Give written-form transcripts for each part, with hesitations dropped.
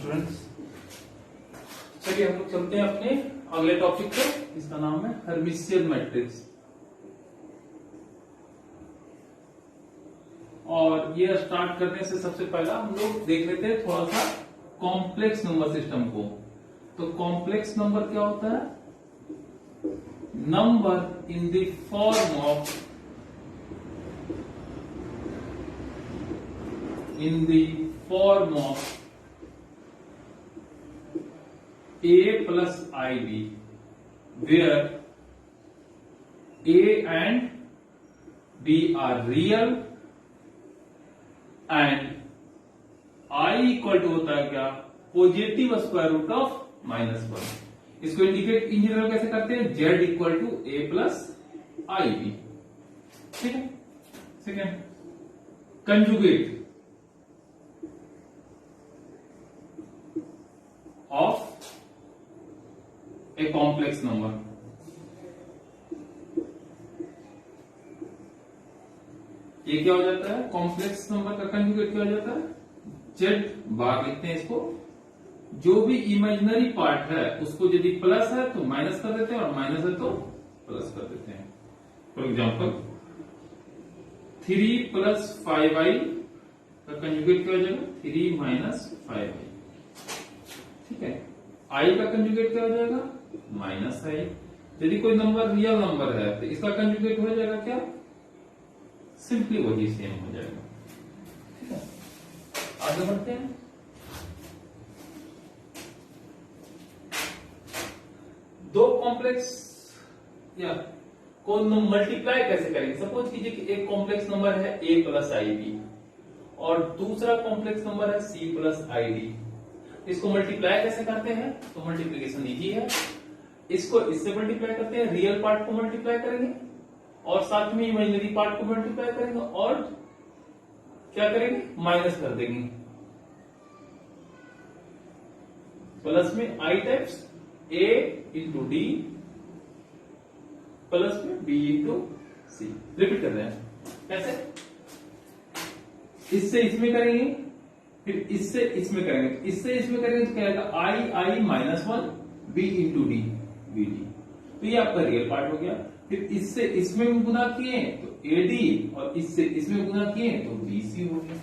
Students, चलिए हम लोग चलते हैं अपने अगले टॉपिक पे। इसका नाम है हर्मिशियन मैट्रिक्स। और ये स्टार्ट करने से सबसे पहला हम लोग देख लेते हैं थोड़ा सा कॉम्प्लेक्स नंबर सिस्टम को। तो कॉम्प्लेक्स नंबर क्या होता है? Number in the form of a plus ib, where a and b are real and I equal to होता है क्या? Positive square root of -1। इसको इंडिकेट इन जनरल कैसे करते हैं? z equal to a plus I b. ठीक है। Second, conjugate of a complex number. ये क्या हो जाता है? कॉम्प्लेक्स नंबर का कंजुगेट क्या हो जाता है? जेड बार लिखते हैं इसको। जो भी इमेजिनरी पार्ट है उसको यदि प्लस है तो माइनस कर देते हैं और माइनस है तो प्लस कर देते हैं। फॉर एग्जाम्पल 3 प्लस 5i का कंजुगेट क्या हो जाएगा? 3 माइनस 5i। ठीक है। आई का कंजुगेट क्या हो जाएगा? माइनस आई। यदि कोई नंबर रियल नंबर है तो इसका कंजुगेट हो जाएगा क्या? सिंपली वही सेम हो जाएगा। ठीक है। आगे बढ़ते हैं। दो कॉम्प्लेक्स या को मल्टीप्लाई कैसे करेंगे? सपोज कीजिए कि एक कॉम्प्लेक्स नंबर है a प्लस आई बी और दूसरा कॉम्प्लेक्स नंबर है c प्लस आई डी। इसको मल्टीप्लाई कैसे करते हैं? तो मल्टीप्लीकेशन इजी है। इसको इससे मल्टीप्लाई करते हैं, रियल पार्ट को मल्टीप्लाई करेंगे और साथ में इमेजिनरी पार्ट को मल्टीप्लाई करेंगे और क्या करेंगे? माइनस कर देंगे। प्लस में I times a into D plus में b इंटू सी। रिपीट कर रहे हैं। कैसे? इससे इसमें करेंगे, फिर इससे इसमें करेंगे, इससे इसमें करेंगे तो क्या आएगा? I minus 1 b into D B D. तो ये आपका रियल पार्ट हो गया। फिर इससे इसमें गुना किए तो एडी और इससे इसमें गुना किए तो बीसी हो गया।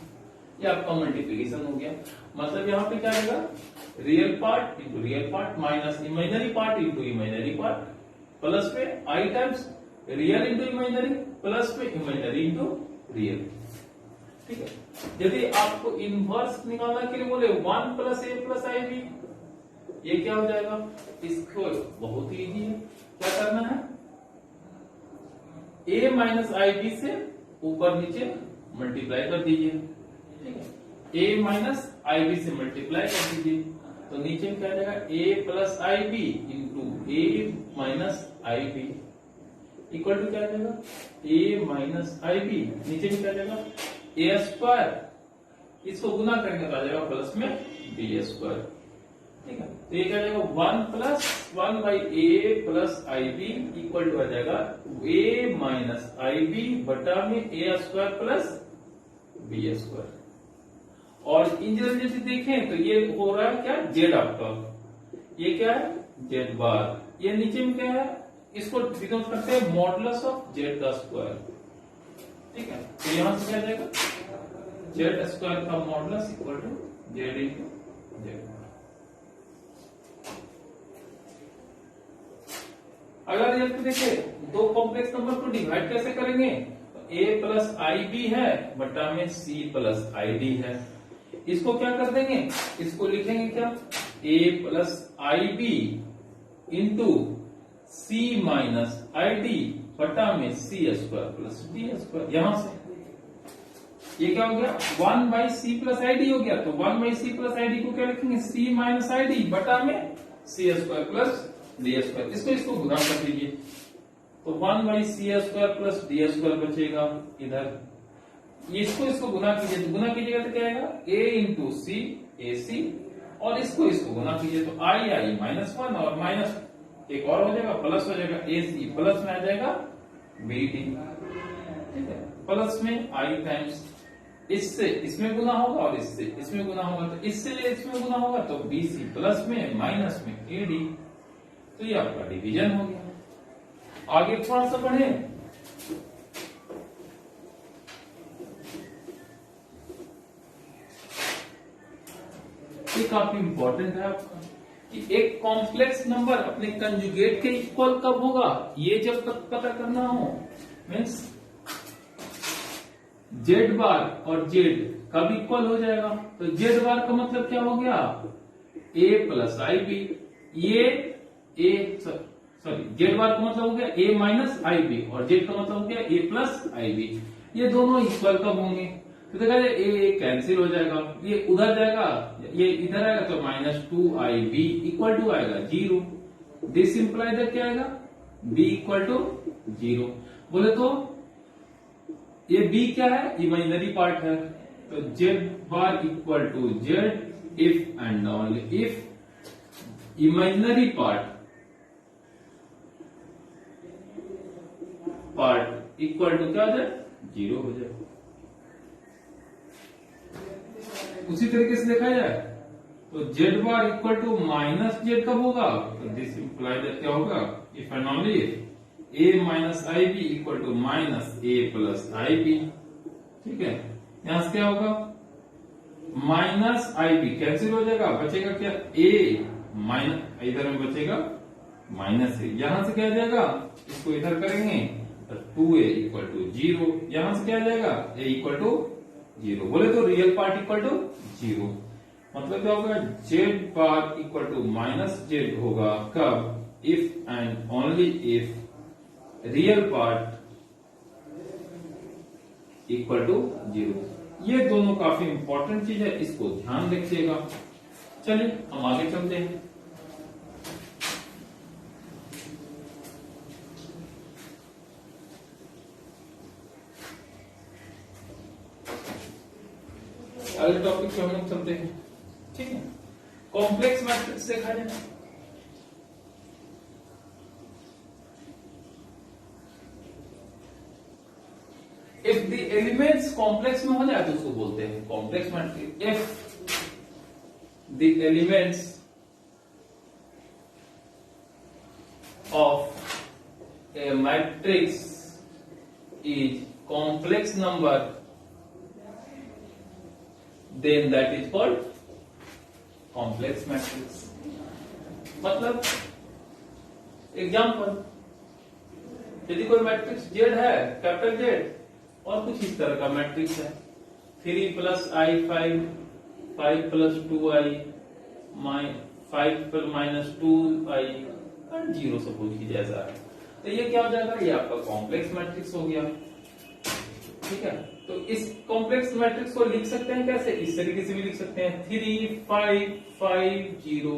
ये आपका मल्टीप्लीकेशन हो गया। मतलब यहां पे क्या आएगा? Real part into real part minus imaginary part into imaginary part plus में I times real into imaginary plus में इमेजिनरी इंटू रियल। ठीक है। यदि आपको इनवर्स निकालने के लिए बोले 1 प्लस ए प्लस आई बी, ये क्या हो जाएगा? इसको बहुत ही इजी है। क्या करना है? a माइनस आई बी से ऊपर नीचे मल्टीप्लाई कर दीजिए। ठीक है। a माइनस आई बी से मल्टीप्लाई कर दीजिए तो नीचे क्या आ जाएगा? a plus I b into a minus I B equal to क्या आ जाएगा? a minus I b. नीचे भी क्या आ जाएगा? a square. इसको गुना करेंगे तो आ जाएगा प्लस में b स्क्वायर। ठीक है। तो ये क्या आ जाएगा? 1 plus 1 by A plus I B equal to आ जाएगा a माइनस आई बी बटा में a square plus b square. और इन जनरल से देखें तो ये हो रहा है क्या? z आपका। ये क्या है? z बार। ये नीचे में क्या है? इसको डिनोट करते हैं मॉडुलस ऑफ z का स्क्वायर। ठीक है। तो यहां से क्या आ जाएगा? z स्क्वायर का modulus equal to z into z। अगर ये देखिए दो कॉम्प्लेक्स नंबर को डिवाइड कैसे करेंगे? तो a प्लस आई बी है बटा में c प्लस आई डी है। इसको क्या कर देंगे? इसको लिखेंगे क्या? a plus I b into c minus i d बटा में c square plus d square. यहां से ये क्या हो गया? 1 by c plus I d हो गया। तो 1 by c plus I d को क्या लिखेंगे? c माइनस आई डी बटा में c square plus d square. इसको गुना कर दीजिए तो 1 by c square plus d square बचेगा इधर। इसको गुना कीजिए तो गुना कीजिएगा तो क्या आएगा? a इंटू सी ए सी और इसको गुना कीजिए तो आई माइनस 1 और माइनस एक और हो जाएगा प्लस हो जाएगा ए सी प्लस में आ जाएगा बी डी। ठीक है। प्लस में आई टाइम्स इससे इसमें गुना होगा और इससे इसमें गुना होगा, तो इससे इसमें गुना होगा तो BC प्लस में माइनस में AD, तो ये आपका डिवीजन हो गया। आगे थोड़ा सा बढ़े, ये काफी इंपॉर्टेंट है आपका कि एक कॉम्प्लेक्स नंबर अपने कंजुगेट के इक्वल कब होगा, ये जब तक पता करना हो, मीन्स जेड बार और जेड कब इक्वल हो जाएगा, तो जेड बार का मतलब क्या हो गया, A प्लस IB, ये A सॉरी जेड बार का मतलब हो गया A माइनस IB और जेड का मतलब हो गया A प्लस IB, ये दोनों इक्वल कब होंगे, तो देखा जाए A कैंसिल हो जाएगा, ये उधर जाएगा, ये इधर आएगा, तो -2IB इक्वल टू आएगा 0। दिस इंप्लाई दैट क्या आएगा, B इक्वल टू 0। बोले तो ये B क्या है, इमेजिनरी पार्ट है, तो Z bar equal to Z if and only if imaginary part equal to क्या हो जाए, 0 हो जाए। उसी तरीके से देखा जाए तो Z bar equal to minus z कब होगा, तो दिस इंप्लाई दैट क्या होगा, if and only A minus IB equal to minus A plus IB, ठीक है। यहां से क्या होगा, माइनस IB कैंसिल हो जाएगा, बचेगा क्या A माइनस, इधर में बचेगा माइनस A, यहां से क्या आ जाएगा, इसको इधर करेंगे तो 2A इक्वल टू 0, यहां से क्या आ जाएगा A इक्वल टू 0। बोले तो रियल पार्ट इक्वल टू 0, मतलब क्या होगा, Z bar equal to minus z होगा कब, if and only if real part equal to 0। ये दोनों काफी इंपॉर्टेंट चीज है, इसको ध्यान रखिएगा। चलिए हम आगे चलते हैं। अगले टॉपिक पे हम लोग चलते हैं, ठीक है। कॉम्प्लेक्स मैट्रिक्स देखा जाए, इफ द एलिमेंट्स कॉम्प्लेक्स में हो जाए तो उसको बोलते हैं complex matrix. If the elements of a matrix is complex number, then that is called complex matrix। मतलब एग्जाम्पल, यदि कोई मैट्रिक्स Z है, कैपिटल Z, और कुछ इस तरह का मैट्रिक्स है, 3 प्लस I 5, 5 प्लस 2I, 5 पर माइनस 2I, 0 सपोज की जैसा है, तो ये क्या हो जाएगा, ये आपका कॉम्प्लेक्स मैट्रिक्स हो गया, ठीक है। तो इस कॉम्प्लेक्स मैट्रिक्स को लिख सकते हैं कैसे, इस तरीके से भी लिख सकते हैं, 3 5 5 0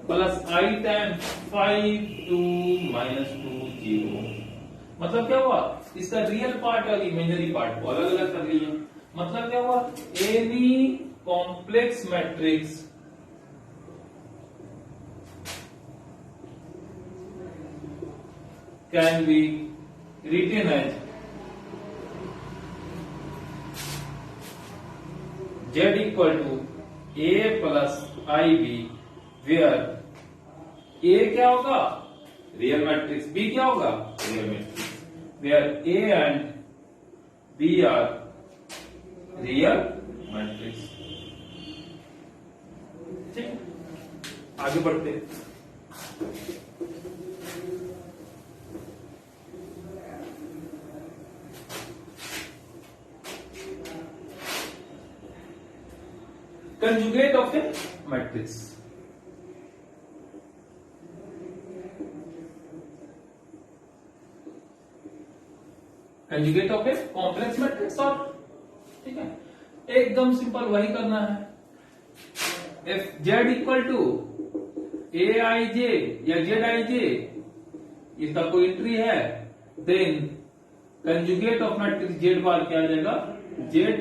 प्लस I टाइम्स 5 2 माइनस 2 0। मतलब क्या हुआ, इसका रियल पार्ट और इमेजिनरी पार्ट को अलग अलग कर लिए, मतलब क्या हुआ, any complex matrix can be written as Z equal to A plus IB, where A क्या होगा, रियल मैट्रिक्स, B क्या होगा, real matrix, where A and B are real matrix. ठीक, आगे बढ़ते हैं। Conjugate of a matrix, conjugate of a complex matrix, और ठीक है, एकदम सिंपल वही करना है। if Z equal to Aij या Zij इसका कोई एंट्री है, then conjugate of matrix Z bar क्या आ जाएगा, Zij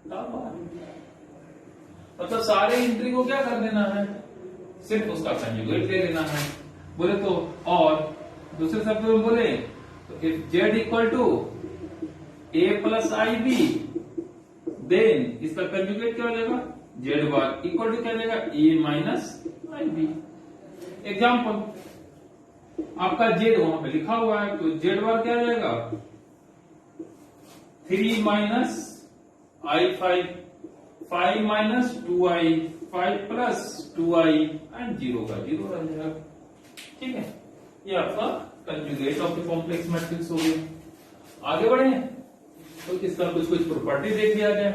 का बार। मतलब सारे एंट्री को क्या कर देना है, सिर्फ उसका कंजुगेट ले लेना है। बोले तो, और दूसरे शब्द में बोले तो if Z equal to a plus I b, then इसका कंजुगेट क्या हो जाएगा जेड बार इक्वल टू क्या जाएगा ए माइनस आई बी। एग्जाम्पल, आपका जेड वहां पे लिखा हुआ है, तो जेड बार क्या जाएगा 3 minus I 5, 5 minus 2i, 5 plus 2i and 0 का 0 आ जाएगा। ठीक है, ये आपका conjugate of the complex matrix हो गया। आगे बढ़े तो इसका कुछ कुछ प्रॉपर्टी देख लिया जाए।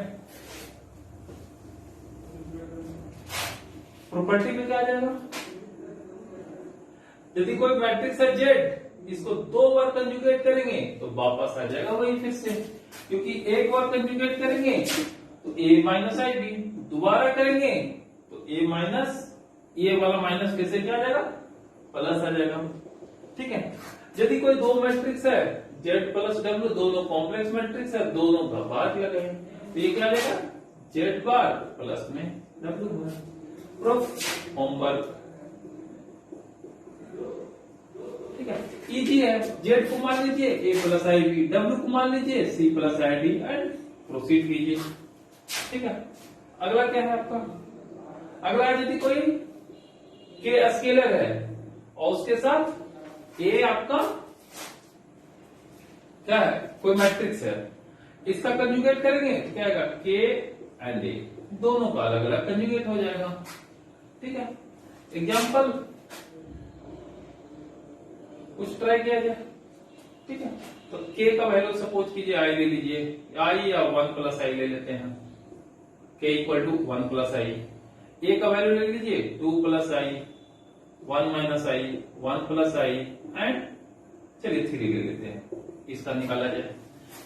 प्रॉपर्टी में क्या आ जाएगा, यदि कोई मैट्रिक्स है जेड, इसको 2 बार कंजुगेट करेंगे तो वापस आ जाएगा वही फिर से, क्योंकि एक बार कंजुगेट करेंगे तो ए माइनस आई बी, दोबारा करेंगे तो ए माइनस, ये वाला माइनस कैसे क्या आ जाएगा प्लस आ जाएगा। ठीक है, यदि कोई दो मैट्रिक्स है जेड प्लस डब्ल्यू, दोनों कॉम्प्लेक्स मैट्रिक्स है, दोनों का बार लगाए तो ये क्या आ जाएगा जेड बार प्लस में डब्ल्यू बार। Proof homework. ठीक है, इजी है। जेड को मान लीजिए A plus I B, W को मान लीजिए C plus I D and proceed कीजिए। ठीक है, अगला क्या है आपका, अगला यदि कोई के स्केलर है और उसके साथ ए आपका क्या है कोई मैट्रिक्स है, इसका कंजुगेट करेंगे तो क्या आएगा के एंड ए, दोनों का अलग अलग कंजुगेट हो जाएगा। ठीक है, एग्जाम्पल कुछ ट्राई किया जाए। ठीक है, तो k का वैल्यू सपोज कीजिए i ले लीजिए, i या 1 प्लस आई ले लेते हैं, k equal to 1 plus i. a का वैल्यू ले लीजिए 2 plus i, 1 minus i, 1 plus i and चलिए 3 ले लेते हैं, इसका निकाला जाए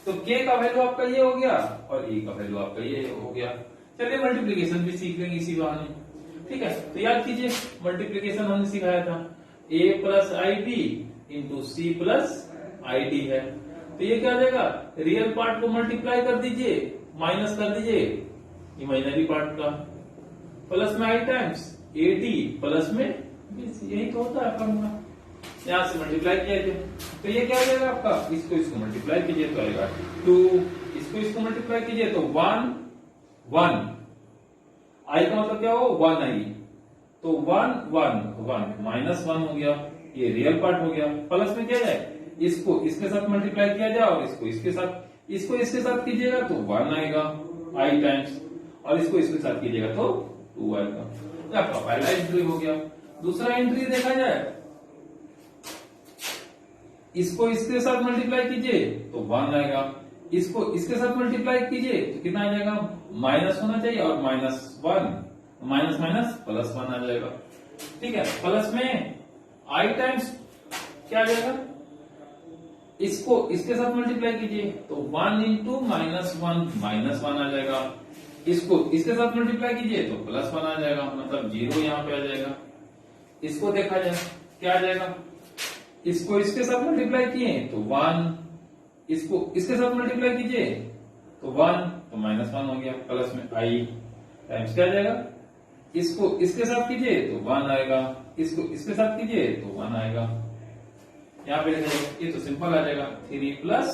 तो k का वैल्यू आपका ये हो गया और a का वैल्यू आपका ये हो गया। चलिए मल्टीप्लीकेशन भी सीख लेंगे इसी बहाने। ठीक है, तो याद कीजिए मल्टीप्लीकेशन हमने सिखाया था, a plus I b into c plus I d है, तो ये क्या आ जाएगा रियल पार्ट को मल्टीप्लाई कर दीजिए, माइनस कर दीजिए इमेजिनरी पार्ट का, प्लस में I times A D plus में बी, यही तो होता है फॉर्मूला। यहां से मल्टीप्लाई किया जाए तो ये क्या आ जाएगा आपका, इसको मल्टीप्लाई कीजिए तो आएगा 2, इसको मल्टीप्लाई कीजिए तो 1 1, आई का मतलब क्या हो 1 आई, तो 1 1 1 माइनस 1 हो गया, ये रियल पार्ट हो गया। प्लस में क्या जाए, इसको इसके साथ मल्टीप्लाई किया जाए और इसको इसके साथ कीजिएगा तो 1 आएगा आई टाइम्स, और इसको इसके साथ कीजिएगा तो 2 आएगा। तो आपका पहला एंट्री हो गया। दूसरा एंट्री देखा जाए, इसको इसके साथ मल्टीप्लाई कीजिए तो 1 आएगा, इसको इसके साथ मल्टीप्लाई कीजिए तो कितना आ जाएगा माइनस होना चाहिए और -1, माइनस माइनस प्लस 1 आ जाएगा। ठीक है, प्लस में आई टाइम्स क्या आ जाएगा, इसको इसके साथ मल्टीप्लाई कीजिए तो 1 इंटू -1 -1 आ जाएगा, इसको इसके साथ मल्टीप्लाई कीजिए तो +1 आ जाएगा, मतलब 0 यहाँ पे आ जाएगा। इसको देखा जाए क्या आ जाएगा, इसको इसके साथ मल्टीप्लाई किए तो 1, इसको इसके साथ मल्टीप्लाई कीजिए तो 1, तो -1 हो गया, प्लस में आई टाइम्स क्या आ जाएगा, इसको इसके साथ कीजिए तो 1 आएगा, इसको इसके साथ कीजिए तो 1 आएगा। यहाँ पे लिखा जाएगा, ये तो सिंपल आ जाएगा 3 प्लस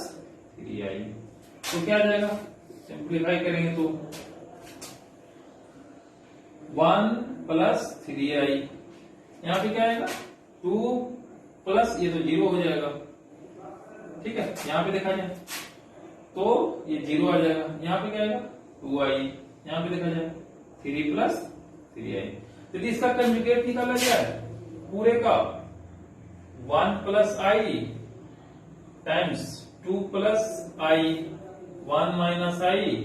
3i, तो क्या आ जाएगा सिंप्लीफाई करेंगे तो 1 प्लस 3i, यहाँ पे क्या आएगा 2 प्लस ये तो 0 हो जाएगा। ठीक है, यहाँ पे देखा जाए तो ये 0 आ जाएगा, यहाँ पे क्या आएगा 2i, यहाँ पे देखा जाए 3 प्लस 3i। तो इसका कंजुगेट निकाला जाए पूरे का 1 plus I times 2 plus i, 1 minus i,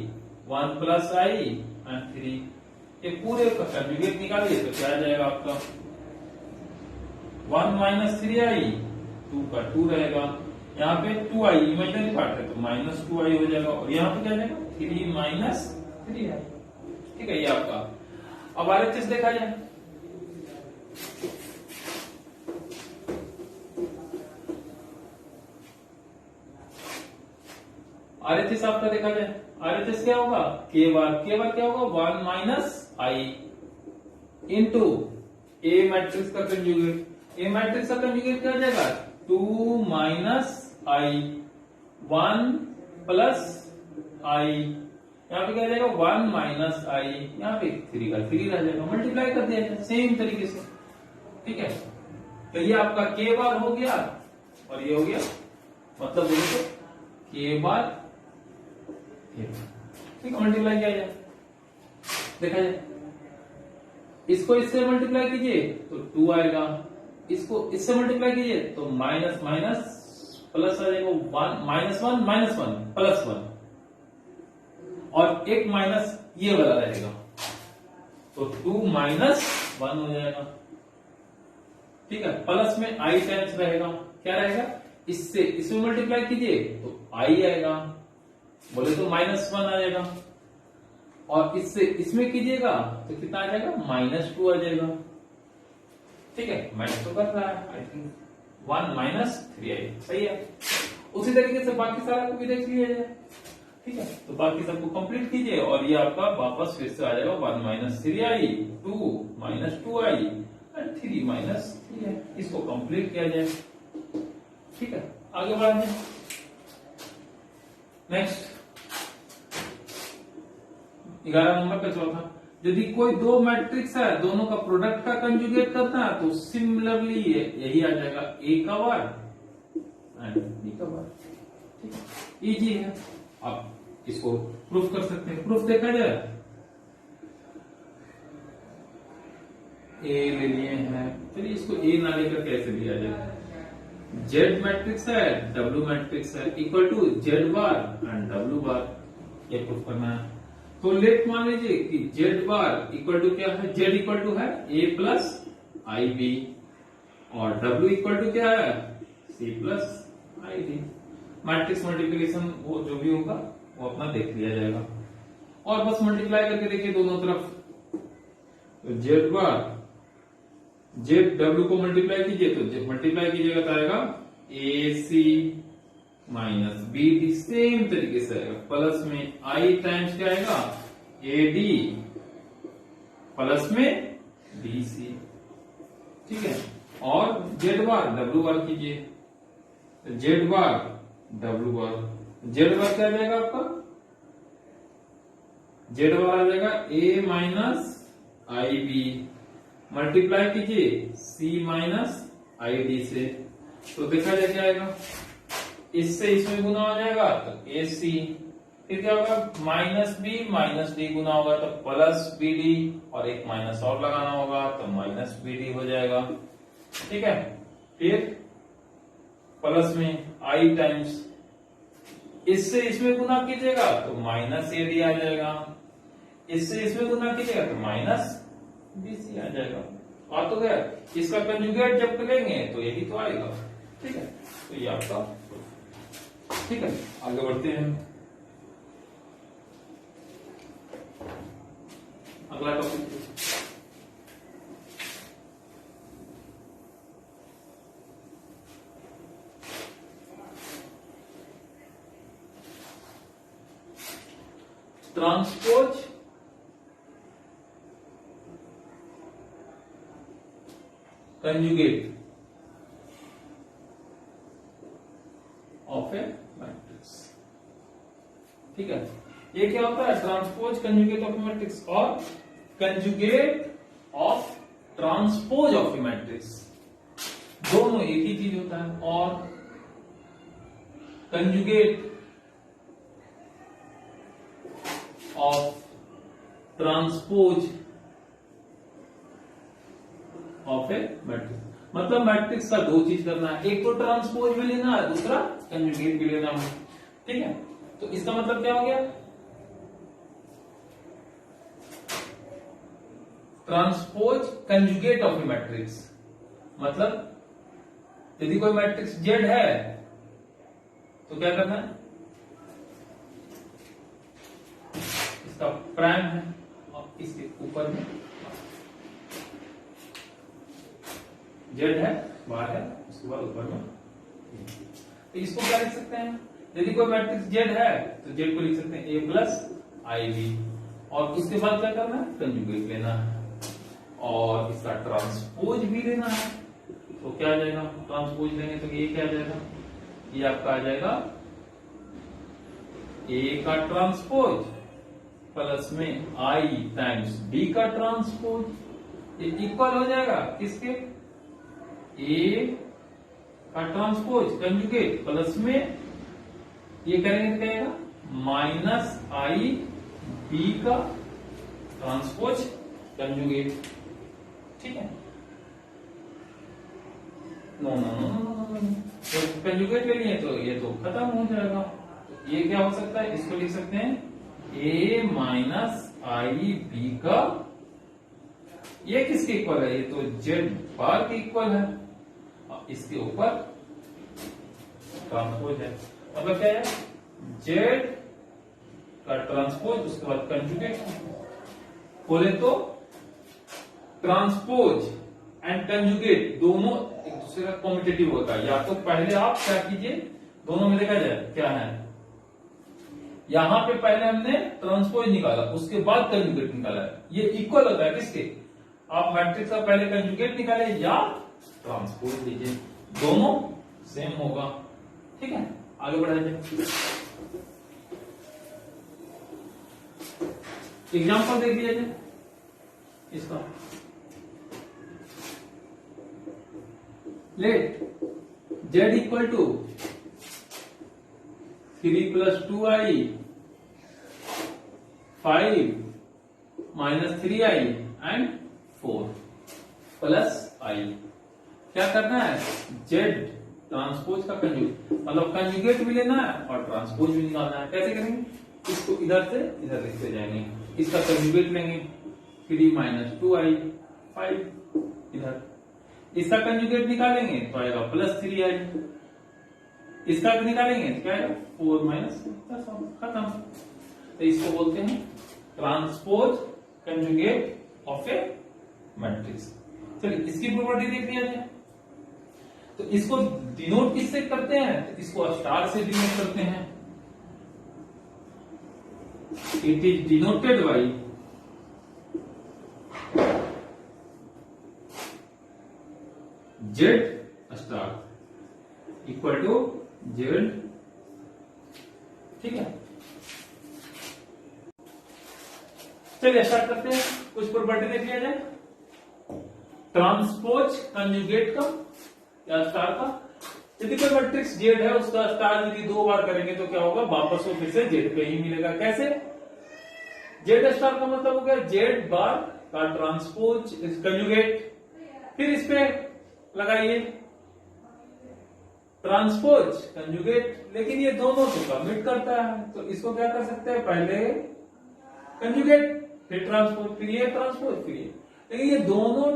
1 plus i and 3, ये पूरे का कंजुगेट निकालिए तो क्या आ जाएगा आपका 1 माइनस 3i, 2 का 2 रहेगा, यहाँ पे 2i इमेजिनरी पार्ट है तो -2i हो जाएगा, और यहाँ पे क्या जाएगा 3 माइनस 3i। ठीक है, ये आपका। अब RHS देखा जाए, RHS आपका देखा जाए, RHS क्या होगा k बार क्या होगा 1 माइनस आई इंटू ए मैट्रिक्स का कंजुगेट, ए मैट्रिक्स का कंजुगेट क्या हो जाएगा 2 माइनस आई, 1 प्लस आई, यहाँ पे क्या जाएगा 1 माइनस आई, यहाँ पे 3 का 3 रह जाएगा, मल्टीप्लाई कर दिया जाए सेम तरीके से। ठीक है, तो ये आपका के बार हो गया और ये हो गया, मतलब बोले तो के बार, ठीक है, मल्टीप्लाई किया जाए, देखा जाए, इसको इससे मल्टीप्लाई कीजिए तो 2 आएगा, इसको इससे मल्टीप्लाई कीजिए तो माइनस माइनस प्लस आ जाएगा, 1 माइनस 1 माइनस 1 प्लस 1, और एक माइनस ये वाला रहेगा, तो 2 माइनस 1 हो जाएगा। ठीक है, प्लस में आई टाइम्स रहेगा, क्या रहेगा, इससे इसमें मल्टीप्लाई कीजिए तो आई आएगा, बोले तो -1 आ जाएगा, और इससे इसमें कीजिएगा तो कितना आ जाएगा, -2 आ जाएगा। ठीक है, माइनस तो कर रहा है, आई थिंक 1 माइनस 3i, सही है। उसी तरीके से बाकी सारा को भी देख लिया जाए। ठीक है, तो बाकी सबको कंप्लीट कीजिए और ये आपका वापस फिर से आ जाएगा 1 minus 3i, 2 minus 2i and 3 minus 3i। इसको कंप्लीट किया जाए। ठीक है, आगे बढ़ाते हैं। नेक्स्ट 11 नंबर का चौथा, यदि कोई दो मैट्रिक्स है, दोनों का प्रोडक्ट का कंजुगेट करना है तो सिमिलरली यही आ जाएगा, ए का बार एंड बी का बार। ठीक है, इजी है, आप इसको प्रूफ कर सकते हैं। प्रूफ देखा जाए, ए ले लिए हैं, चलिए इसको ए ना लेकर कैसे लिया जाए, जेड मैट्रिक्स है, डब्ल्यू मैट्रिक्स है, equal to Z bar and W bar, ये प्रूफ करना है। तो लेट मान लीजिए कि जेड बार इक्वल टू क्या है, जेड इक्वल टू है ए प्लस आई बी, और डब्ल्यू इक्वल टू क्या है, सी प्लस आई डी। मैट्रिक्स मल्टीप्लिकेशन वो जो भी होगा वो अपना देख लिया जाएगा, और बस मल्टीप्लाई करके देखिए दोनों तरफ, तो जेड बार जेड डब्ल्यू को मल्टीप्लाई कीजिए तो मल्टीप्लाई कीजिएगा तो आएगा ए सी माइनस बी डी, सेम तरीके से आएगा, प्लस में आई टाइम्स क्या आएगा, ए डी प्लस में डी सी। ठीक है, और जेड बार डब्ल्यू बार कीजिए, जेड बार डब्ल्यू बार, जेड बार क्या आ जाएगा आपका, जेड बार आ जाएगा ए माइनस आई बी, मल्टीप्लाई कीजिए सी माइनस आई डी से, तो देखा जाए क्या आएगा, इससे इसमें गुना हो जाएगा तो ए सी, फिर क्या होगा, माइनस बी माइनस डी गुना होगा तो प्लस बी डी, और एक माइनस और लगाना होगा तो माइनस बी डी हो जाएगा। ठीक है, फिर प्लस में आई टाइम्स, इससे इसमें गुना कीजिएगा तो माइनस ए डी आ जाएगा, इससे इसमें गुना कीजिएगा तो माइनस बी सी आ जाएगा। आ तो गया, इसका कंजुगेट जब करेंगे तो यही तो आएगा। ठीक है, तो ये आपका, ठीक है, आगे बढ़ते हैं। अगला topic, transpose conjugate of a matrix. ठीक है, ये क्या होता है, transpose conjugate of a matrix और conjugate of transpose of a matrix, दोनों एक ही चीज होता है। और conjugate of transpose of a matrix, मतलब मैट्रिक्स का दो चीज करना है, एक तो ट्रांसपोज भी लेना है, दूसरा कंजुगेट भी लेना है। ठीक है, तो इसका मतलब क्या हो गया, transpose conjugate of a matrix, मतलब यदि कोई मैट्रिक्स जेड है तो क्या करना है, इसका प्राइम है और इसके ऊपर में जेड है, बाहर है, उसके बाद ऊपर में, तो इसको क्या लिख सकते हैं, यदि कोई मैट्रिक्स जेड है तो जेड को लिख सकते हैं ए प्लस आई बी, और उसके बाद क्या करना है, कंजुगेट लेना है, और इसका ट्रांसपोज भी लेना है। तो क्या आ जाएगा, ट्रांसपोज लेंगे तो ये क्या आ जाएगा, ये आपका आ जाएगा ए का ट्रांसपोज प्लस में आई टाइम्स बी का ट्रांसपोज, ये इक्वल हो जाएगा किसके, ए का ट्रांसपोज कंजुगेट प्लस में ये करेंगे तो कहेगा माइनस आई बी का ट्रांसपोज कंजुगेट। ठीक है, no no no no no, तो कंजुगेट ले लिए तो ये तो खत्म हो जाएगा। तो ये क्या हो सकता है, इसको लिख सकते हैं ए माइनस आई बी का, ये किसके इक्वल है, ये तो जेड बार के इक्वल है, और इसके ऊपर ट्रांसपोज है, मतलब क्या है, जेड का ट्रांसपोज उसके बाद कंजुगेट। बोले तो ट्रांसपोज एंड कंजुगेट दोनों एक दूसरे का कॉम्पिटिटिव होता है। या तो पहले आप क्या कीजिए, दोनों में देखा जाए क्या है, यहां पे पहले हमने ट्रांसपोज निकाला उसके बाद कंजुगेट निकाला है, ये इक्वल होता है किसके, आप मैट्रिक्स का पहले कंजुगेट निकाले या ट्रांसपोज लीजिए, दोनों सेम होगा। ठीक है, आगे बढ़ाइए। एग्जाम्पल देख लीजिए इसका, लेट z इक्वल टू 3 प्लस 2i 5 minus 3i and 4 plus i। क्या करना है, z ट्रांसपोज का कंजुगेट, मतलब कंजुगेट भी लेना है और ट्रांसपोज भी निकालना है। कैसे करेंगे, इसको इधर से इधर लिखते जाएंगे, इसका कंजुगेट लेंगे 3 माइनस 2i 5 इधर, इसका कंजुगेट निकालेंगे तो आएगा प्लस 3i, इसका निकालेंगे तो क्या आएगा 4 माइनस, खत्म। तो इसको बोलते हैं transpose conjugate of a matrix. चलिए इसकी प्रॉपर्टी देख लिया जाए। तो इसको डिनोट किससे करते हैं, तो इसको स्टार से डिनोट करते हैं। It is denoted by z star equal to z. ठीक है, चलिए स्टार्ट करते हैं, कुछ प्रॉपर्टी देख लिया जाए। ट्रांसपोज कंजुगेट का या स्टार का, यदि कोई मैट्रिक्स जेड है उसका स्टार यदि 2 बार करेंगे तो क्या होगा, वापस वो फिर से जेड पे ही मिलेगा। कैसे, जेड स्टार का मतलब हो गया जेड बार का ट्रांसपोज कंजुगेट, फिर इस पे लगाइए ट्रांसपोज कंजुगेट, लेकिन ये दोनों तो कमिट करता है, तो इसको क्या कर सकते हैं, पहले कंजुगेट फिर ट्रांसपोज फिर ये ट्रांसपोज फिर ये, लेकिन ये दोनों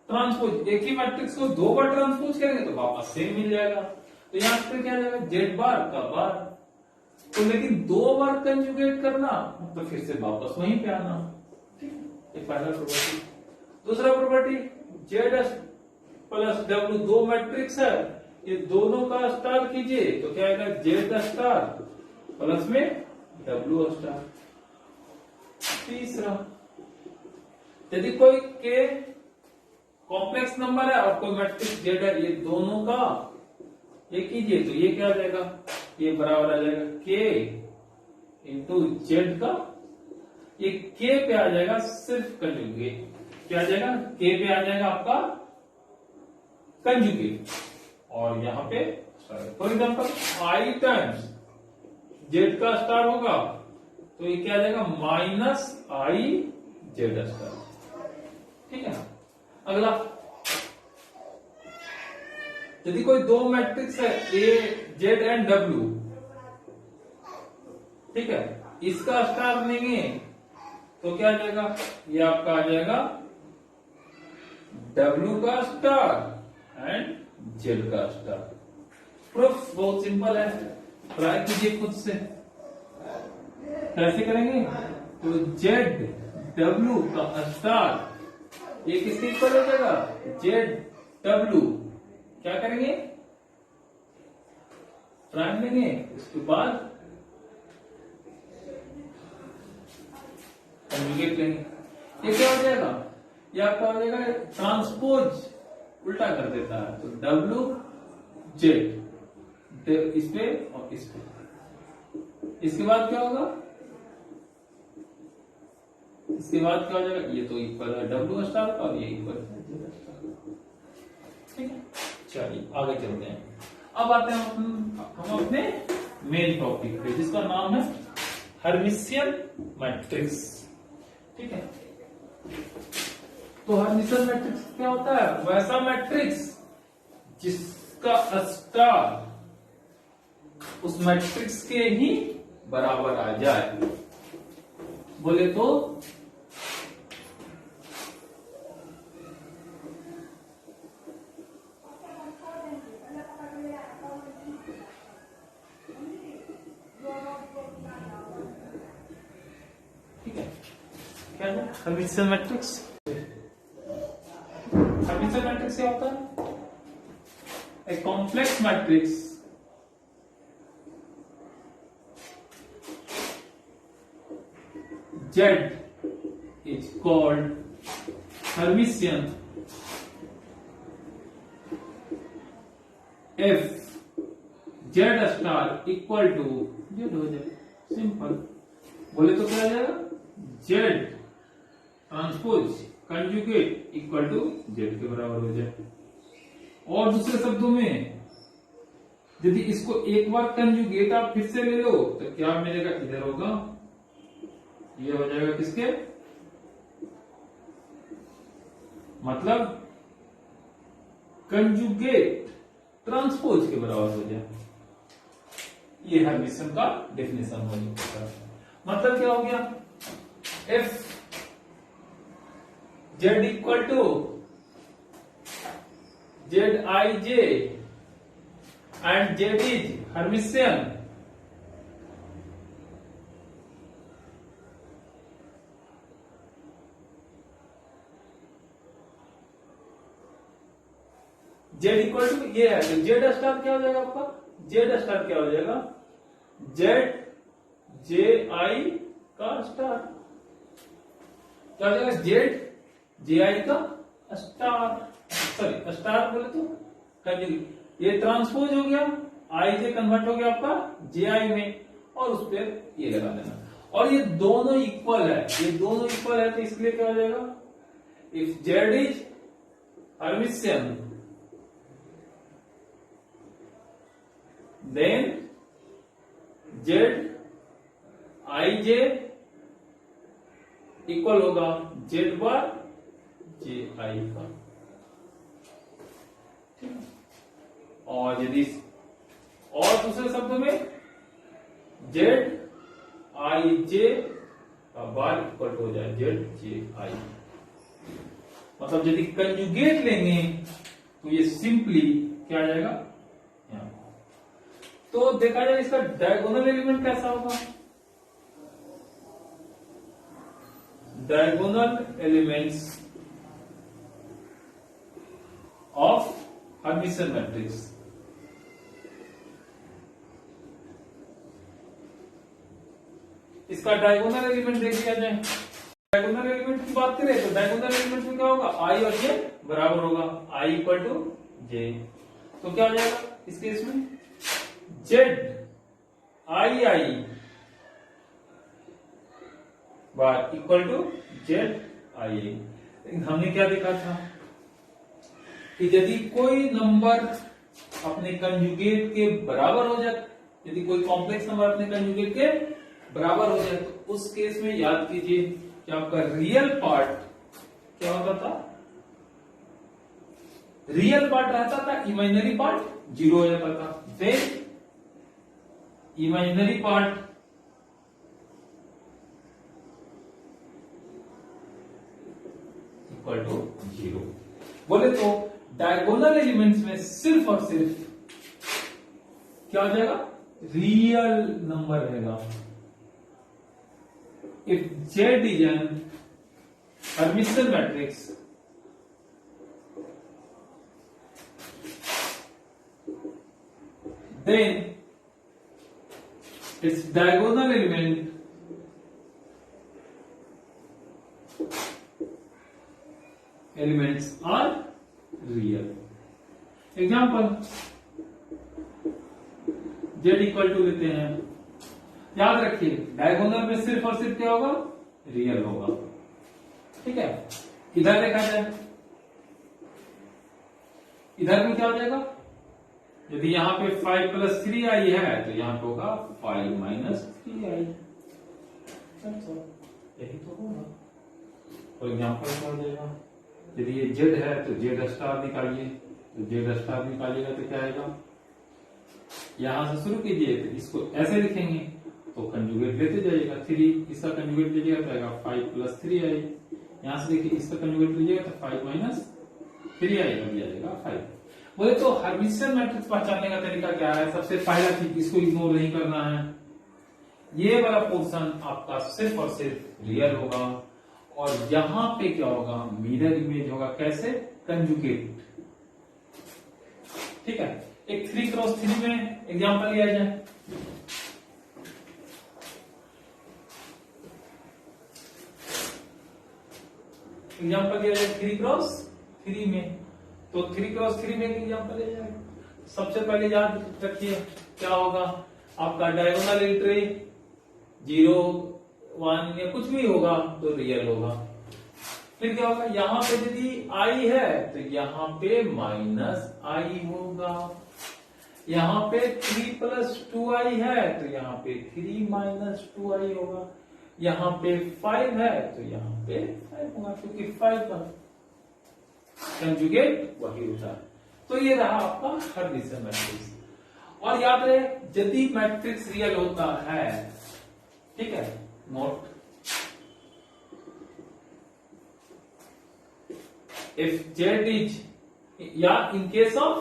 ट्रांसपोज एक ही मैट्रिक्स को 2 बार ट्रांसपोज करेंगे तो वापस सेम मिल जाएगा। तो यहां पे क्या जाएगा, जेड बार का बार, तो लेकिन 2 बार कंजुगेट करना तो फिर से वापस वहीं पे आना। ठीक है, ये पहला प्रॉपर्टी। दूसरा property, Z plus W 2 matrix है, ये दोनों का स्टार कीजिए तो क्या आएगा, जेड स्टार प्लस में डब्ल्यू स्टार। तीसरा, यदि कोई के कॉम्प्लेक्स नंबर है और कोई मैट्रिक्स जेड है, ये दोनों का ये कीजिए तो ये क्या आ जाएगा, ये बराबर आ जाएगा के इंटू जेड का, ये के पे आ जाएगा सिर्फ कंजुगेट, क्या आ जाएगा, के पे आ जाएगा आपका कंजुगेट, और यहां पे for example I times Z का स्टार होगा तो ये क्या आ जाएगा, माइनस आई जेड स्टार। ठीक है, अगला, यदि कोई 2 मैट्रिक्स है ए जेड एंड डब्ल्यू, ठीक है, इसका स्टार लेंगे तो क्या आ जाएगा, ये आपका आ जाएगा डब्ल्यू का स्टार एंड जेड का स्टार। प्रूफ बहुत सिंपल है, ट्राई कीजिए खुद से। कैसे करेंगे, तो जेड डब्ल्यू का स्टार ये किसके इक्वल हो जाएगा, जेड डब्ल्यू, क्या करेंगे, प्राइम लेंगे, उसके बाद कंजुगेट लेंगे, ये क्या हो जाएगा, ये आपका हो जाएगा ट्रांसपोज, उल्टा कर देता है, तो डब्ल्यू जेड इस पे और इस पे। इसके बाद क्या होगा, इसके बाद क्या हो जाएगा, ये तो इक्वल है डब्ल्यू स्टार और ये इक्वल है जेड स्टार। ठीक है, चलिए आगे चलते हैं। अब आते हैं हम अपने मेन टॉपिक पे, जिसका नाम है हर्मिशियन मैट्रिक्स। ठीक है, तो हर्मिशियन मैट्रिक्स क्या होता है, वैसा मैट्रिक्स जिसका स्टार उस मैट्रिक्स के ही बराबर आ जाए। बोले तो ठीक है, क्या है हर्मिशियन मैट्रिक्स। हर्मिशियन मैट्रिक्स क्या होता है, a complex matrix Z is called Hermitian if Z star equal to Z हो जाए, सिंपल। बोले तो क्या आ जाएगा, Z transpose conjugate equal to Z के बराबर हो जाए। और दूसरे शब्दों में यदि इसको एक बार कंजुगेट आप फिर से ले लो तो क्या मिलेगा, इधर होगा, ये हो जाएगा किसके, मतलब कंजुगेट ट्रांसपोज के बराबर हो जाए। ये हर्मिशियन का डेफिनेशन हो जाएगा। मतलब क्या हो गया, if Z equal to Zij and Z is Hermitian, Z equal to ये है, तो Z स्टार क्या हो जाएगा आपका, Z स्टार क्या हो जाएगा, Z Ji का स्टार क्या हो जाएगा, Z Ji का स्टार, सॉरी स्टार बोले तो कंजुगेट, ये ट्रांसपोज हो गया, Ij कन्वर्ट हो गया आपका Ji में, और उस पर ये लगा देना। और ये दोनों इक्वल है, ये दोनों इक्वल है, तो इसलिए क्या हो जाएगा, if Z is Hermitian then Zij equal होगा Z बार Ji का। और यदि और दूसरे शब्दों में Zij का बार इक्वल हो जाए Ji, मतलब यदि कंजुगेट लेंगे तो ये सिंपली क्या आ जाएगा, तो देखा जाए इसका डायगोनल एलिमेंट कैसा होगा, diagonal elements of Hermitian matrix. इसका डायगोनल एलिमेंट देख लिया जाए। डायगोनल एलिमेंट की बात करें तो डायगोनल एलिमेंट में क्या होगा, I और J बराबर होगा, I इक्वल टू J, तो क्या हो जाएगा इस केस में, Z I bar equal to Z I। हमने क्या देखा था कि यदि कोई नंबर अपने कंजुगेट के बराबर हो जाए, यदि कोई कॉम्प्लेक्स नंबर अपने कंजुगेट के बराबर हो जाए, तो उस केस में याद कीजिए कि आपका रियल पार्ट क्या होता था, रियल पार्ट रहता था, इमेजिनरी पार्ट जीरो हो जाता था। फिर imaginary part equal to zero. बोले तो डायगोनल एलिमेंट्स में सिर्फ और सिर्फ क्या हो जाएगा, रियल नंबर रहेगा। If Z is an Hermitian matrix, then its diagonal elements are real. Example, Z equal to लेते हैं याद रखिए डायगोनल में सिर्फ और सिर्फ क्या होगा, रियल होगा। ठीक है, इधर देखा जाए, इधर में क्या हो जाएगा, यदि यहाँ पे 5 + 3i है तो यहाँ पे होगा 5 - 3i। यही तो होगा। फॉर एग्जाम्पल क्या हो जाएगा, यदि ये z है तो z स्टार निकालिए, तो z स्टार निकालिएगा तो क्या आएगा, यहां से शुरू कीजिए तो इसको ऐसे लिखेंगे तो कंजुगेट लेते जाइएगा, 3 इसका कंजुगेट लीजिएगा तो आएगा 5 + 3i। यहां से देखिए इसका कंजुगेट लीजिएगा तो 5 - 3i बन जाएगा 5। बोले तो हर्मिशियन मैट्रिक्स पहचानने का तरीका क्या है, सबसे पहला चीज इसको इग्नोर नहीं करना है, ये वाला पोर्शन आपका सिर्फ और सिर्फ रियल होगा, और यहां पे क्या होगा, मिरर इमेज होगा, कैसे, कंजुगेट। ठीक है, एक 3 × 3 में एग्जांपल लिया जाए। एग्जांपल लिया जाए 3 × 3 में, तो 3 × 3 में एक एग्जांपल लिया जाए। सबसे पहले याद रखिए क्या होगा, आपका डायगोनल एंट्री 0, 1 या कुछ भी होगा तो रियल होगा। फिर क्या होगा, यहां पे यदि i है तो यहां पे -i होगा, यहां पे 3 + 2i है तो यहां पे 3 - 2i होगा, यहां पे 5 है तो यहां पे 5 होगा, क्योंकि 5 का कंजुगेट वही होता है। तो ये रहा आपका हर्मिशियन मैट्रिक्स। और याद रहे, यदि मैट्रिक्स रियल होता है, ठीक है, नोट, if z is, या in case of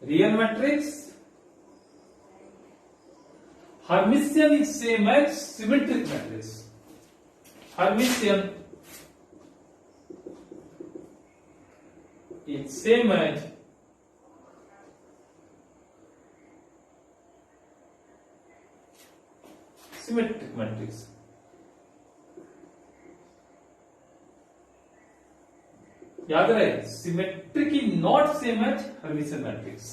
real matrix, Hermitian is same as symmetric matrix. Hermitian is same as symmetric matrix. याद रहे, symmetric is not same as Hermitian matrix,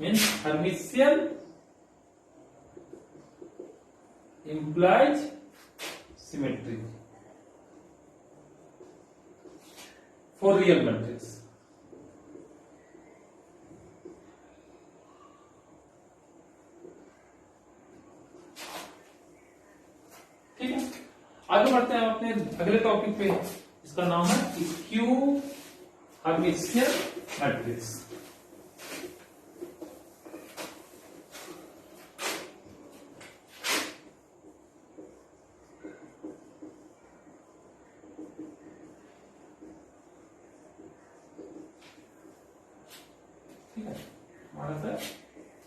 means Hermitian implies symmetry for real matrix. ठीक है, आगे बढ़ते हैं अपने अगले topic पे, इसका नाम है स्क्यू हर्मिशियन मैट्रिक्स। ठीक है, हमारा sir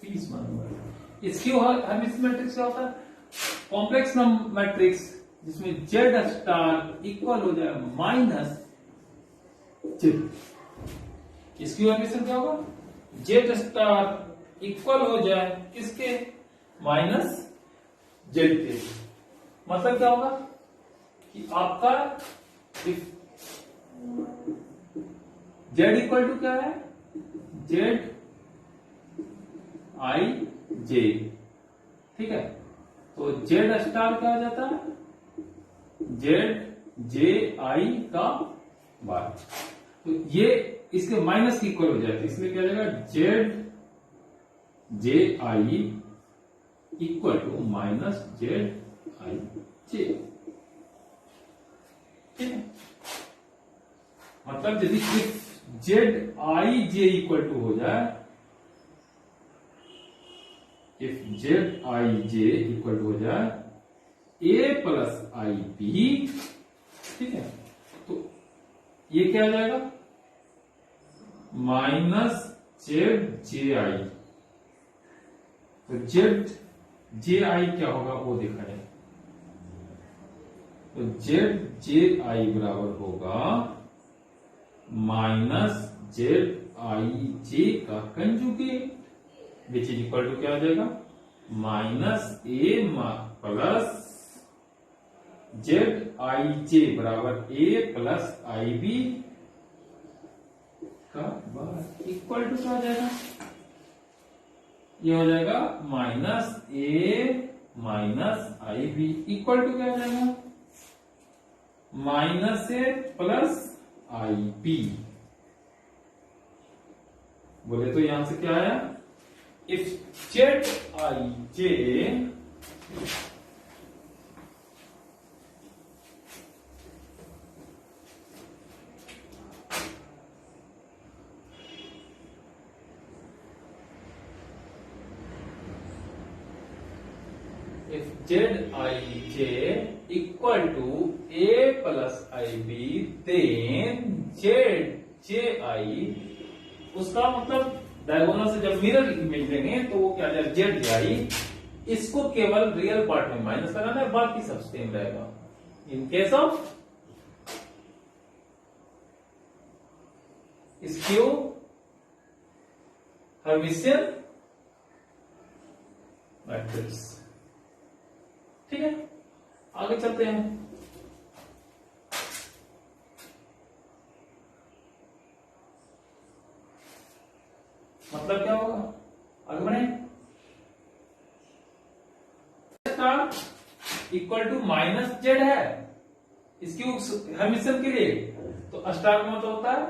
30 number. Skew Hermitian matrix क्या होता है, कॉम्प्लेक्स मैट्रिक्स जिसमें z स्टार इक्वल हो जाए -z। स्क्यू हर्मिशियन क्या होगा, z स्टार इक्वल हो जाए किसके, -z के। मतलब क्या होगा कि आपका z इक्वल टू क्या है, z i j। ठीक है, तो z स्टार क्या हो जाता है, z j i का बार, तो ये इसके माइनस की इक्वल हो जाए, इसलिए क्या हो जाएगा, z j i equal to -z i j। ठीक है, मतलब यदि z i j equal to हो जाए, if z i j equal to हो जाए a + i b, ठीक है, तो ये क्या आ जाएगा, -z j i। तो z j i क्या होगा वो देखा जाए, तो z j i बराबर होगा -z i j का conjugate, which is equal to क्या हो जाएगा, -a + z i j बराबर a + i b का बार, इक्वल टू क्या हो जाएगा, ये हो जाएगा minus A minus I B equal to क्या हो जाएगा माइनस ए प्लस आई बी। बोले तो यहां से क्या आया if z I j if Zij equal to A plus IB then Ji उसका मतलब डायगोनल से जब मिरर इमेज लेंगे तो वो क्या जाएगा Ji इसको केवल रियल पार्ट में माइनस कराना है, बाकी सब सेम रहेगा। इन case of skew Hermitian matrix. ठीक है, आगे चलते हैं। मतलब क्या होगा, आगे बढ़े। इक्वल टू माइनस जेड है इसकी हर्मिशियन के लिए, तो स्टार का मतलब होता है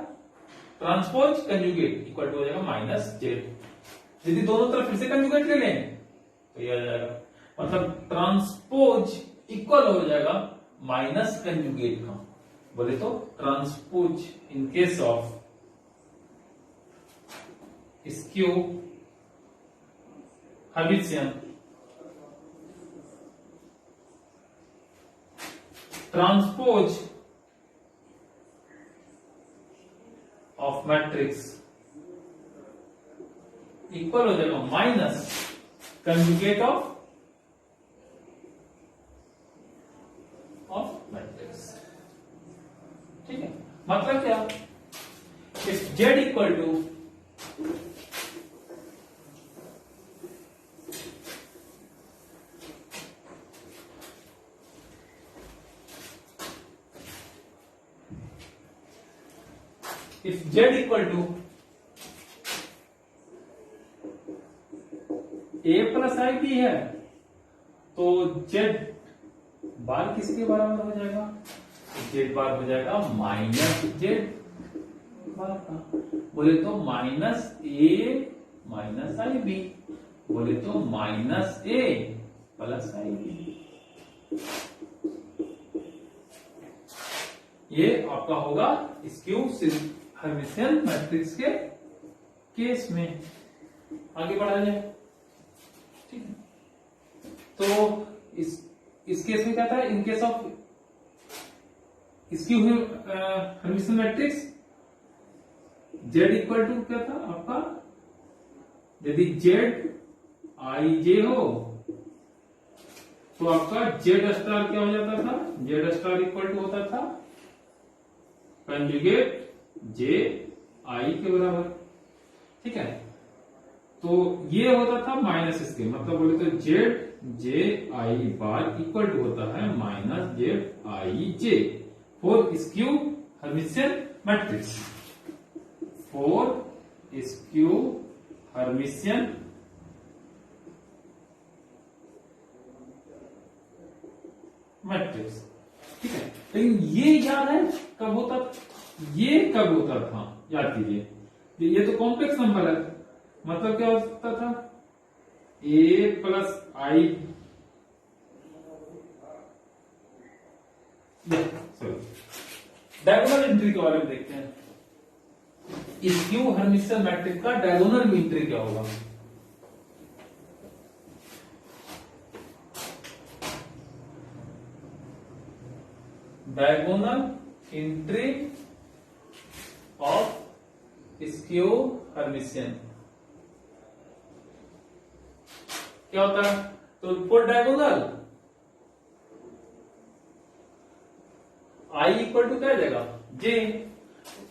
ट्रांसपोज कंजुगेट इक्वल टू हो जाएगा माइनस जेड। यदि दोनों तरफ फिर से कंजुगेट ले लें तो ये आ जाएगा, मतलब ट्रांसपोज इक्वल हो जाएगा माइनस कंजुगेट का। बोले तो transpose in case of skew Hermitian transpose of matrix equal हो जाएगा माइनस कंजुगेट ऑफ मैट्रिक्स। ठीक है, मतलब क्या, if z equal to if z equal to a plus I b है तो z बार किसके बराबर हो जाएगा, z बार हो जाएगा माइनस जेड बार का। बोले तो माइनस ए माइनस आई बी, बोले तो माइनस ए प्लस आई बी। ये आपका होगा स्क्यू हर्मिशियन मैट्रिक्स के केस में। आगे बढ़ा जाए। ठीक है, तो इस केस में क्या था, in case of skew Hermitian matrix Z equal to क्या था आपका, यदि जेड आई जे हो तो आपका जेड स्टार क्या हो जाता था, जेड स्टार इक्वल टू होता था कंजुगेट जे आई के बराबर। ठीक है, तो ये होता था माइनस इसके, मतलब बोले तो Z J I bar equal to होता है minus Z I J for skew Hermitian matrix, for skew Hermitian matrix. ठीक है, लेकिन ये याद है कब होता, ये कब होता था याद कीजिए। ये तो कॉम्प्लेक्स नंबर है, मतलब क्या होता था a plus I, diagonal entry के बारे में देखते हैं। स्क्यू हर्मिशियन मैट्रिक्स का डायगोनल एंट्री क्या होगा। Diagonal entry of skew Hermitian क्या होता है, तो for diagonal I equal to क्या हो जाएगा जे,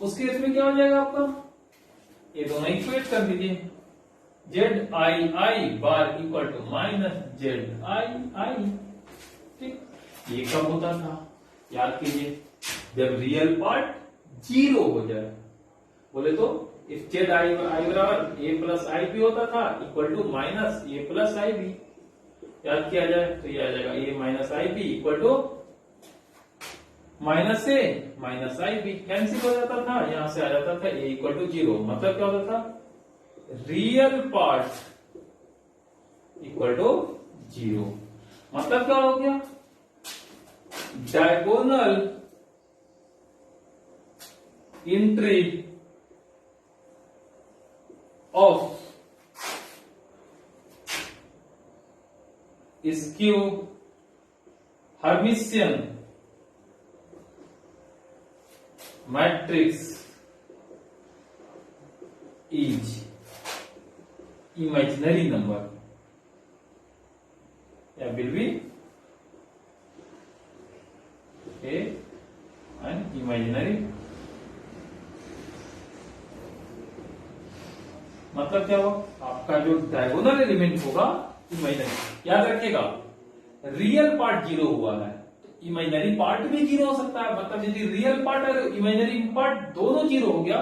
उसके इसमें क्या हो जाएगा आपका, ये दोनों इक्वेट कर दीजिए, Z I I bar equal to minus Z I I. ठीक, ये कब होता था याद कीजिए, जब रियल पार्ट जीरो हो जाए। बोले तो इफ जेड आई बराबर ए प्लस आई बी होता था equal to minus A plus I B, याद किया जाए तो ये आ जाएगा ए minus I B equal to minus A minus I B, cancel हो जाता था, यहां से आ जाता था ए इक्वल टू 0। मतलब क्या होता था, रियल पार्ट इक्वल टू 0। मतलब क्या हो गया, diagonal entry of skew Hermitian matrix is imaginary number या विल बी एन इमेजिनरी। मतलब क्या हुआ, आपका जो डायगोनल एलिमेंट होगा इमेजिनरी। याद रखिएगा रियल पार्ट 0 हुआ है तो इमेजिनरी पार्ट भी 0 हो सकता है। मतलब यदि रियल पार्ट और इमेजिनरी पार्ट दोनों 0 हो गया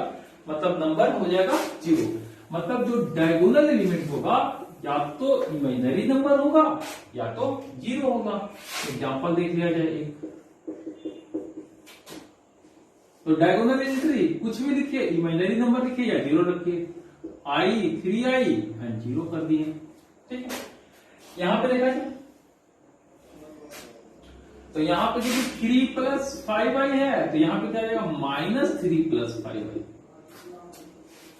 मतलब नंबर हो जाएगा 0। मतलब जो डायगोनल एलिमेंट होगा या तो इमेजिनरी नंबर होगा या तो 0 होगा। एग्जांपल देख लिया जाए एक, तो डायगोनल एंट्री कुछ भी लिखिए, इमेजिनरी नंबर लिखिए या 0 रखिए। आई 3i 0 कर दिए, ठीक है। यहां पे देखा जाए तो यहां पे यदि 3 प्लस 5i है तो यहां पे क्या आ जाएगा माइनस 3 प्लस 5i,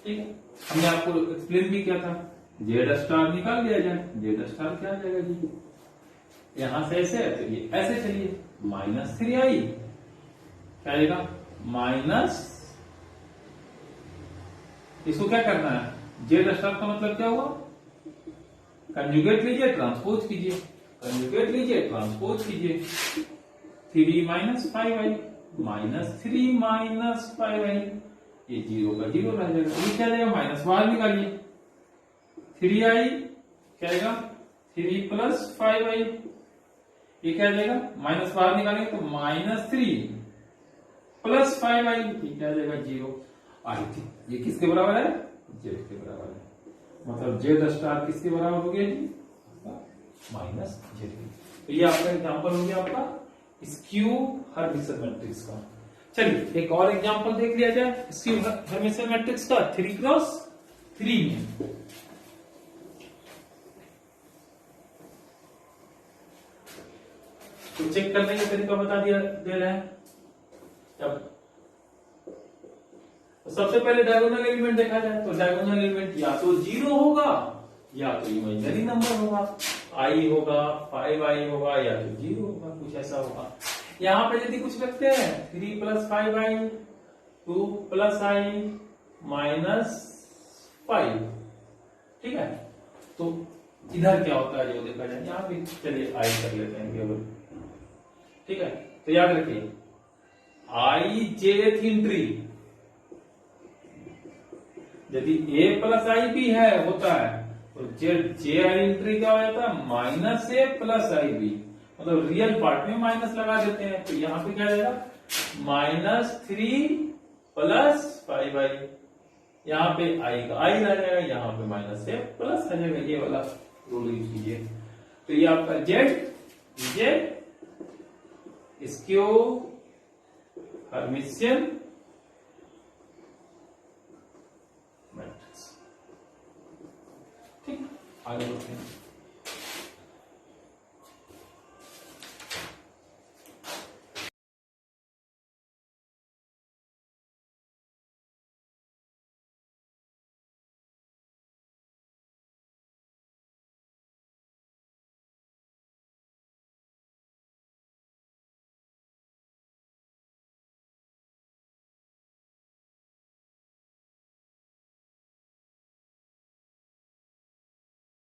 ठीक है। हमने आपको एक्सप्लेन भी किया था, जेड स्टार निकाल लिया जाए, जेड स्टार क्या आ जाएगा जी, यहां से ऐसे है तो ये ऐसे चलिए, माइनस 3i क्या आएगा माइनस, इसको क्या करना है, जेड स्टार का मतलब क्या हुआ, कंजुगेट लीजिए ट्रांसपोज कीजिए, कंजुगेट लीजिए ट्रांसपोज कीजिए। 3 minus 5i minus 3 minus 5i, ये 0 का 0 रह जाएगा। ये क्या जाएगा माइनस बाहर निकालिए, 3i क्या आएगा 3 प्लस 5i, ये क्या जाएगा माइनस बाहर निकालेंगे तो माइनस 3 प्लस 5i, ये क्या जाएगा 0। ये किसके बराबर है, जेड के बराबर है। मतलब जेड स्टार किसके बराबर हो गया जी, माइनस जेड। तो ये आपका एग्जांपल हो गया आपका स्क्यू हर्मिशियन मैट्रिक्स का। चलिए एक और एग्जांपल देख लिया जाए स्क्यू हर्मिशियन मैट्रिक्स का 3x3 में। तो चेक करने का तरीका बता दिया दे रहे हैं। अब सबसे पहले डायगोनल एलिमेंट देखा जाए तो डायगोनल एलिमेंट या तो 0 होगा या तो इमेजिनरी नंबर होगा, i होगा 5i होगा या तो 0 होगा, कुछ ऐसा होगा। यहां पे यदि कुछ रखते हैं 3 plus 5i 2 plus i minus 5, ठीक है। तो इधर क्या होता है जो देखा जाए, यहां भी चलिए i कर लेते हैं केवल, ठीक है। तो याद रखिए i jth एंट्री यदि a प्लस आई बी है होता है तो जे आई एंट्री क्या हो जाता है माइनस ए प्लस आई बी, मतलब रियल पार्ट में माइनस लगा देते हैं। तो यहां पे क्या जाएगा माइनस 3 प्लस 5i, यहां पे आई का आई रह जाएगा, यहां पे माइनस ए प्लस आ जाएगा, ये वाला रूल यूज कीजिए। तो ये आपका जेड स्क्यू हर्मिशियन मैट्रिक्स, ठीक। आगे बढ़ते हैं।